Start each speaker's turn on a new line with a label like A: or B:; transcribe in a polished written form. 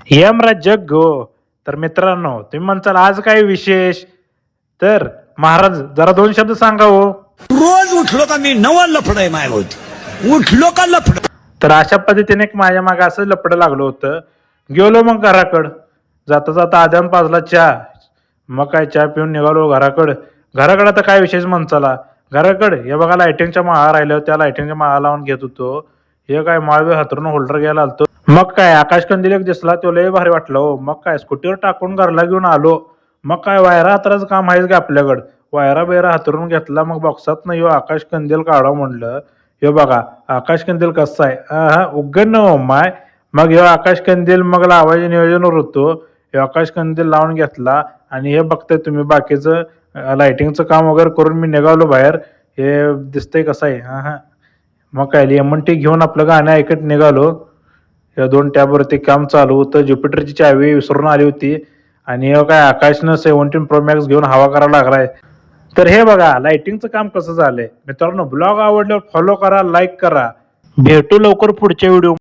A: यमराज जग गो. तर मित्रांनो, तुम्ही म्हणताल आज काय विशेष? तर महाराज जरा दोन शब्द सांगा हो.
B: रोज उठलो का मी नवा लफड आहे माझ्याभोवती, उठलो का लफड.
A: तर अशा पद्धतीने एक माझ्या मागे असं लपडं लागलं होतं. गेलो मग घराकडं. जाता जाता आद्यान पाजला चहा. मग काय चहा पिऊन निघालो घराकडं. घराकडं आता काय विशेष म्हणचाला. घराकडं हे बघा लायटिंगच्या माळा राहिल्या त्या लायटिंगच्या माळा लावून घेत होतो. हे काय माळवे हातरून होल्डर घ्यायला आलतो. मग काय आकाश कंदील एक दिसला तो लय भारी वाटलं हो. मग काय स्कूटीवर टाकून घरला घेऊन आलो. मग काय वायरा हातराचं काम आहेच का आपल्याकडं. वायरा बियरा हातरून घेतला. मग बॉक्सात ह्यो आकाश कंदील काढा म्हणलं. हे बघा आकाश कंदील कसं आहे. हा उघड न माय. मग ह्यो आकाश कंदील मग लावायचे नियोजनावर होतो. हे आकाश कंदील लावून घेतला आणि हे बघताय तुम्ही बाकीचं लाइटिंगचं काम वगैरे करून मी निघालो बाहेर. हे दिसतंय कसं आहे. हा मग काय लेमन टी घेऊन आपलं गाणं ऐकत निघालो. या 2 टॅबवरती काम चालू होतं. ज्युपिटरची चावी विसरून आली होती आणि हे काय आकाशनं 17 प्रो मॅक्स घेऊन हवा करायला लागलाय. तर हे बघा लाइटिंगचं काम कसं झालंय. मित्रांनो ब्लॉग आवडल्यावर फॉलो करा, लाईक करा. भेटू लवकर पुढच्या व्हिडिओ.